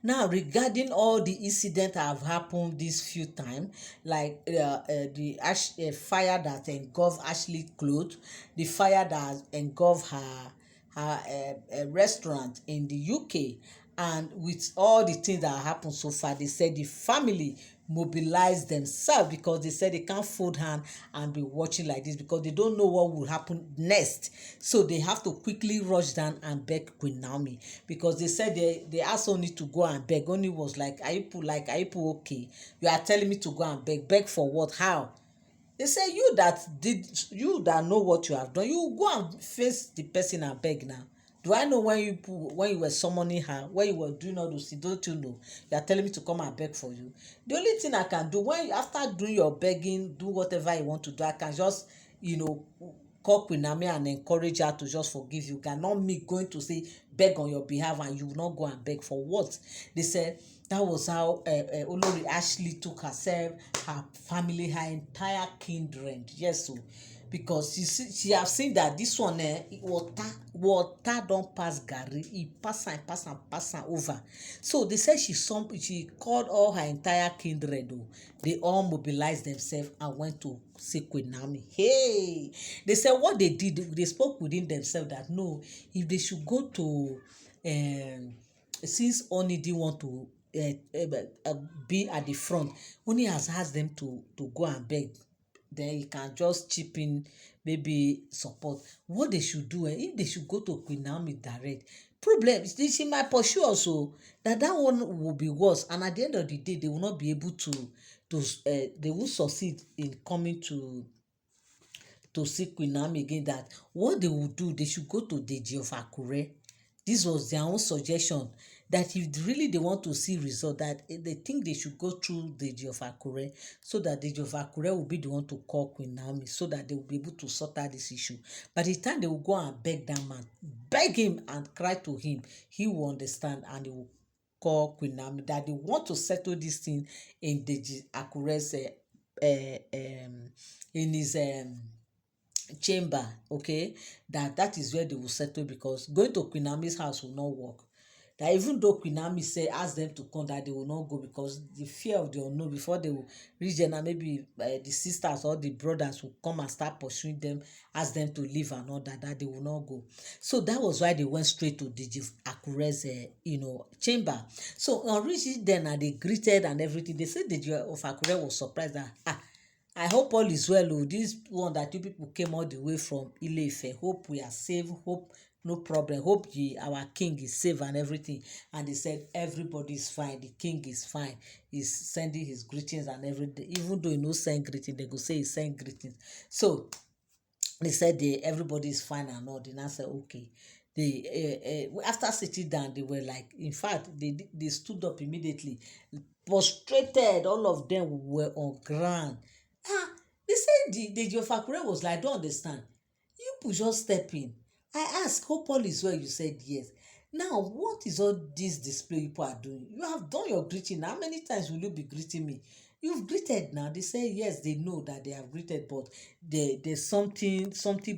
Now, regarding all the incident that have happened this few time, like the fire that engulfed Ashley clothes, the fire that engulfed her restaurant in the UK, and with all the things that happened so far, they said the family mobilize themselves because they said they can't fold hand and be watching like this because they don't know what will happen next. So they have to quickly rush down and beg Queen Naomi because they said they asked Oni to go and beg. Oni was like, are you people okay? You are telling me to go and beg for what? How? They say you that know what you have done, you go and face the person and beg now. Do I know when you were summoning her, when you were doing all those things? Don't you know? You are telling me to come and beg for you. The only thing I can do when after doing your begging, do whatever you want to do, I can just, call Queen Naomi and encourage her to just forgive you. Not me going to say beg on your behalf and you will not go and beg for what? They said that was how Olori Ashley took herself, her family, her entire kindred. Yes, so because she have seen that this one water don pass garri, e pass am over. So they said she called all her entire kindred. They all mobilized themselves and went to see Queen Naomi. Hey, they said what they did, they spoke within themselves that no, if they should go to since Oni didn't want to be at the front, Oni has asked them to go and beg, then he can just chip in, maybe support. What they should do, if they should go to Queen Naomi direct, problem she might pursue also, that one will be worse, and at the end of the day they will not be able they will succeed in coming to see Queen Naomi again. That what they will do, they should go to Deji of Akure. This was their own suggestion, that if really they want to see result, that they think they should go through Deji of Akure, so that Deji of Akure will be the one to call Queen Naomi, so that they will be able to sort out this issue. By the time they will go and beg that man, beg him and cry to him, he will understand and he will call Queen Naomi that they want to settle this thing in Deji Akure's in his chamber. Okay, that is where they will settle, because going to Queen Naomi's house will not work. That even though Queen Naomi say ask them to come, that they will not go, because the fear of the unknown, before they will reach there, now maybe the sisters or the brothers will come and start pursuing them, ask them to leave and all that they will not go. So that was why they went straight to Deji Akure's chamber. So on reaching there, now they greeted and everything. They said Deji of Akure was surprised that I hope all is well. Oh, this one that you people came all the way from Ile-Ife. Hope we are safe. Hope no problem. Hope our king is safe and everything. And they said everybody is fine. The king is fine. He's sending his greetings and everything. Even though he no send greeting, they go say he send greetings. So they said everybody is fine and all. Then I said okay. They after sitting down, they were like, in fact, they stood up immediately, prostrated. All of them were on ground. They said the Deji of Akure was like, I don't understand. You people just step in. I asked, hope all is well. You said yes. Now, what is all this display you people are doing? You have done your greeting. How many times will you be greeting me? You've greeted now. They say yes, they know that they have greeted, but there's something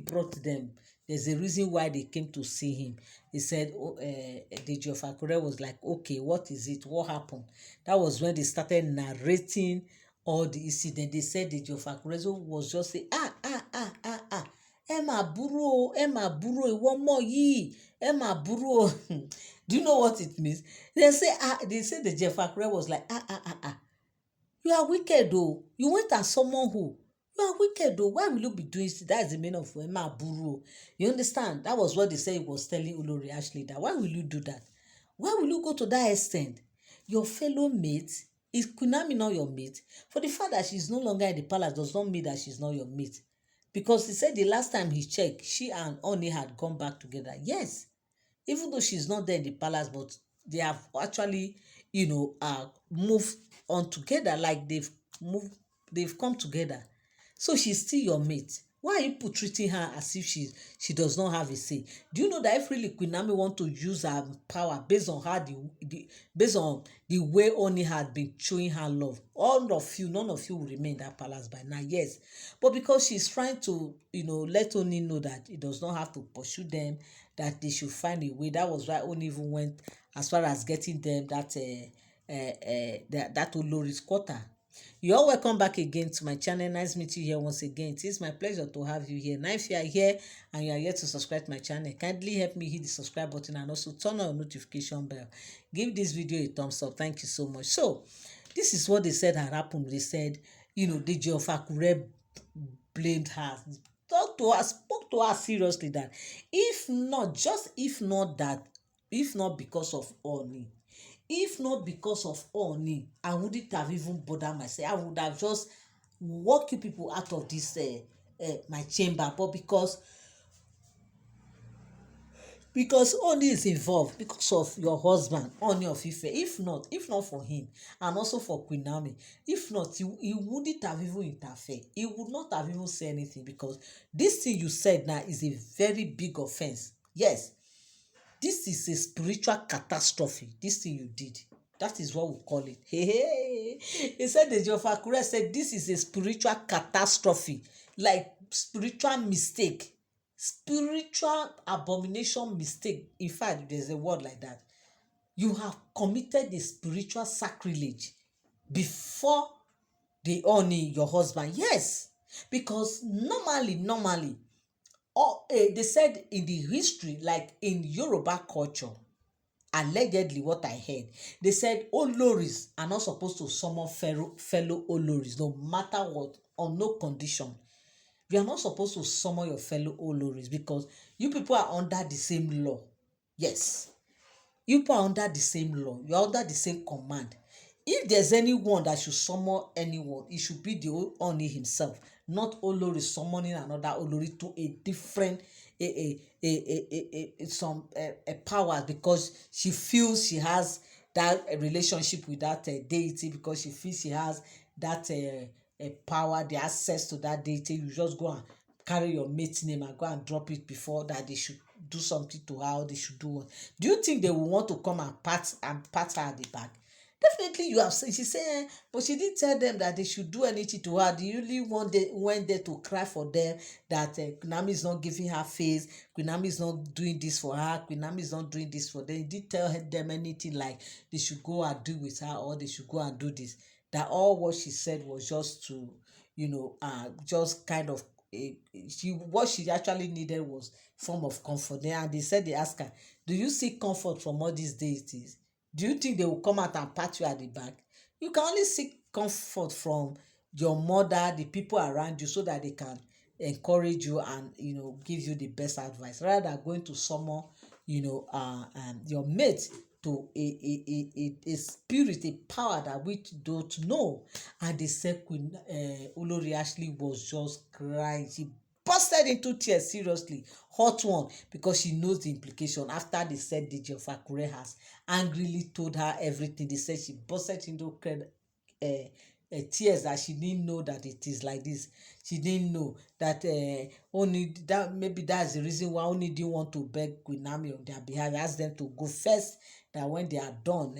brought them. There's a reason why they came to see him. He said, Deji of Akure was like, okay, what is it? What happened? That was when they started narrating all the incident. They said Deji of Akure was just saying, ẹ mà burú o, ẹ mà burú o, ìwọ ọmọ yìí, ẹ mà burú o. Do you know what it means? They say Deji of Akure was like, you are wicked o. You went and someone who. You are wicked o. Why will you be doing this? That is the meaning of ẹ mà burú o. You understand? That was what they said he was telling Olori Ashley, that why will you do that? Why will you go to that extent? Your fellow mate, is Queen Naomi not your mate? For the fact that she's no longer in the palace does not mean that she's not your mate. Because he said the last time he checked, she and Oni had gone back together. Yes, even though she's not there in the palace, but they have actually, moved on together. Like they've come together. So she's still your mate. Why are you treating her as if she does not have a say? Do you know that if really Queen Naomi want to use her power based on her based on the way Oni had been showing her love, none of you will remain in that palace by now. Yes, but because she's trying to let Oni know that he does not have to pursue them, that they should find a way. That was why Oni even went as far as getting them that Olori's quarter. You all welcome back again to my channel. Nice meeting you here once again. It is my pleasure to have you here. Now, if you are here and you are here to subscribe to my channel, kindly help me hit the subscribe button and also turn on the notification bell. Give this video a thumbs up. Thank you so much. So, this is what they said had happened. They said, Deji Of Akure blamed her, talked to her, spoke to her seriously that if not because of Ooni, if not because of Ooni, I wouldn't have even bothered myself. I would have just walked you people out of this my chamber. But because Ooni is involved, because of your husband Ooni of Ife, if not for him, and also for Queen Naomi, if not, he wouldn't have even interfered. He would not have even said anything, because this thing you said now is a very big offense. Yes, this is a spiritual catastrophe. This thing you did, that is what we call it. Hey, hey. He said, Deji Of Akure said this is a spiritual catastrophe, like spiritual mistake, spiritual abomination mistake. In fact, there's a word like that. You have committed a spiritual sacrilege before the Ooni, your husband. Yes, because normally, they said in the history, like in Yoruba culture, allegedly what I heard, they said Oloris are not supposed to summon fellow Oloris, no matter what, on no condition. You are not supposed to summon your fellow Oloris, because you people are under the same law. Yes, you people are under the same law. You are under the same command. If there's anyone that should summon anyone, it should be the Ooni himself, not Olori summoning another Olori to a different some power, because she feels she has that relationship with that deity, because she feels she has that power, the access to that deity. You just go and carry your mate's name and go and drop it before that they should do something to her, or they should do what. Do you think they will want to come and pat her at the back? Definitely you have said, she said, but she didn't tell them that they should do anything to her. The only one they went there to cry for them that Queen Naomi is not giving her face, Queen Naomi is not doing this for her, Queen Naomi is not doing this for them. He didn't tell them anything like they should go and do with her, or they should go and do this. That all what she said was just to, just kind of, what she actually needed was form of comfort. And they said, they asked her, do you seek comfort from all these deities? Do you think they will come out and pat you at the back? You can only seek comfort from your mother, the people around you, so that they can encourage you and give you the best advice, rather than going to summon your mate to a spirit, a power that we don't know. And they said Queen Olori Ashley was just crying. She busted into tears, seriously, hot one, because she knows the implication. After they said Deji Of Akure has angrily told her everything, they said she busted into tears, that she didn't know that it is like this. She didn't know that only that, maybe that's the reason why only didn't want to beg Queen Naomi on their behalf. Ask them to go first, that when they are done,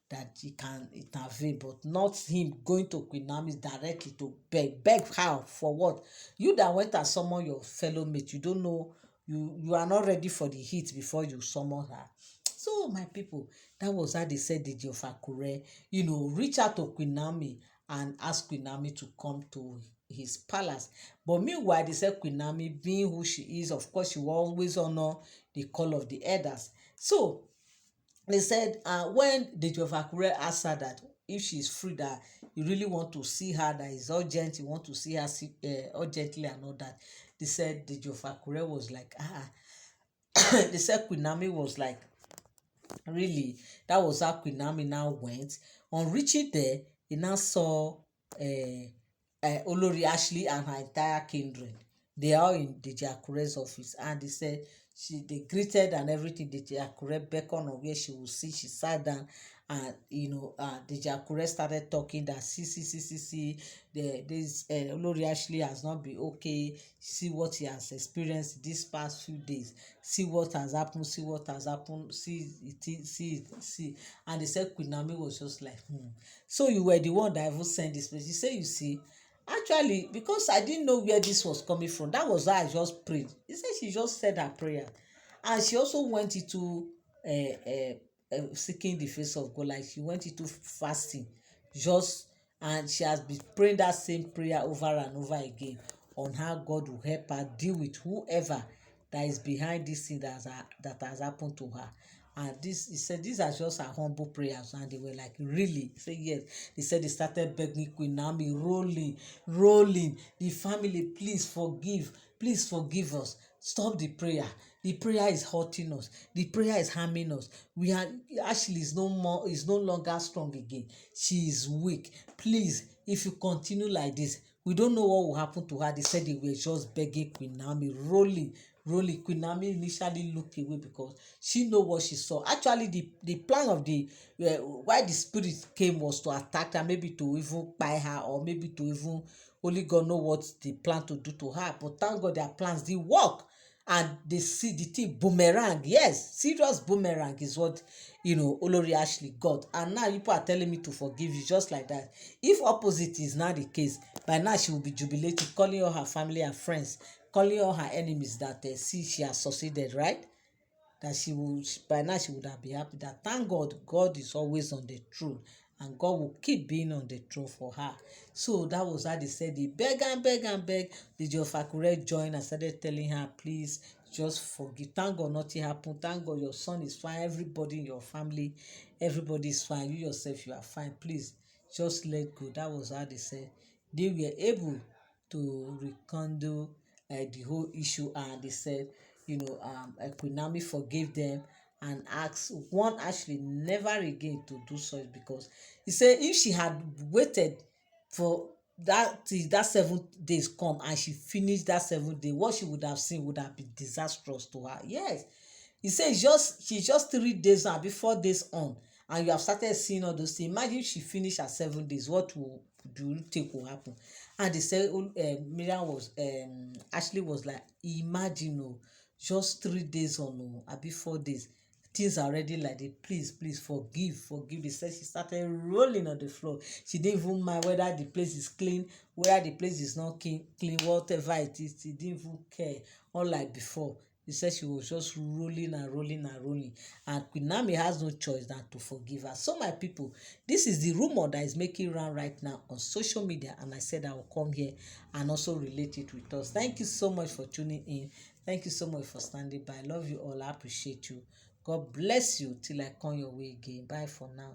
that he can intervene, but not him going to Queen Naomi directly to beg her for what? You that went and summon your fellow mate, you don't know, you are not ready for the heat before you summon her. So my people, that was how they said Deji Of Akure, reach out to Queen Naomi and ask Queen Naomi to come to his palace. But meanwhile, they said Queen Naomi, being who she is, of course, she will always honor the call of the elders. So they said when Deji Of Akure asked her that if she's free, that you really want to see her, that is urgent, you want to see her urgently and all that. They said Deji Of Akure was like, they said Queen Naomi was like, really? That was how Queen Naomi now went. On reaching there, he now saw Olori Ashley and her entire kindred. They are in Deji Akure's office, and they said they greeted and everything. Deji Akure beckoned on where she would sit. She sat down, and Deji Akure started talking that see, this Olori Ashley has not been okay. See what he has experienced these past few days. See what has happened. See what has happened. See it. And they said Queen Naomi was just like, So you were the one that even sent this message. She said, you see, actually, because I didn't know where this was coming from, that was why I just prayed. He said she just said her prayer, and she also went into seeking the face of God, like she went into fasting, just, and she has been praying that same prayer over and over again on how God will help her deal with whoever that is behind this thing that has happened to her. And this, he said, these are just her humble prayers. And they were like, really? He said, yes. They said they started begging Queen Naomi, rolling. The family, please forgive us. Stop the prayer. The prayer is hurting us. The prayer is harming us. We are, Ashley is no longer strong again. She is weak. Please, if you continue like this, we don't know what will happen to her. They said they were just begging Queen Naomi, rolling. Queen Naomi initially looked away because she know what she saw. Actually, the plan of the why the spirit came was to attack her, maybe to even buy her, or maybe to even, only God know what they plan to do to her. But thank God their plans did work, and they see the thing boomerang. Yes, serious boomerang is what Olori Ashley got. And now people are telling me to forgive you just like that. If opposite is not the case, by now she will be jubilating, calling all her family and friends, calling all her enemies that see she has succeeded, right? That by now she would have been happy. That thank God is always on the throne, and God will keep being on the throne for her. So that was how they said they beg. Deji Of Akure joined and started telling her, please just forgive. Thank God nothing happened. Thank God your son is fine. Everybody in your family, everybody is fine. You yourself, you are fine. Please just let go. That was how they said they were able to rekindle the whole issue. And they said, Queen Naomi forgave them and asked one actually never again to do such, because he said if she had waited for that till that 7 days come and she finished that 7 day, what she would have seen would have been disastrous to her. Yes, he say she's just 3 days now, before 4 days on, and you have started seeing all those things. Imagine if she finish her 7 days, what do you think will happen? And they say Miriam was Ashley was like, imagine, just 3 days on, abi 4 days, things are already like this. Please forgive. They said she started rolling on the floor. She didn't even mind whether the place is clean, whether the place is not clean, whatever it is. She didn't even care, unlike before. He said she was just rolling. And Queen Naomi has no choice than to forgive her. So my people, this is the rumor that is making round right now on social media. And I said I will come here and also relate it with us. Thank you so much for tuning in. Thank you so much for standing by. I love you all. I appreciate you. God bless you till I come your way again. Bye for now.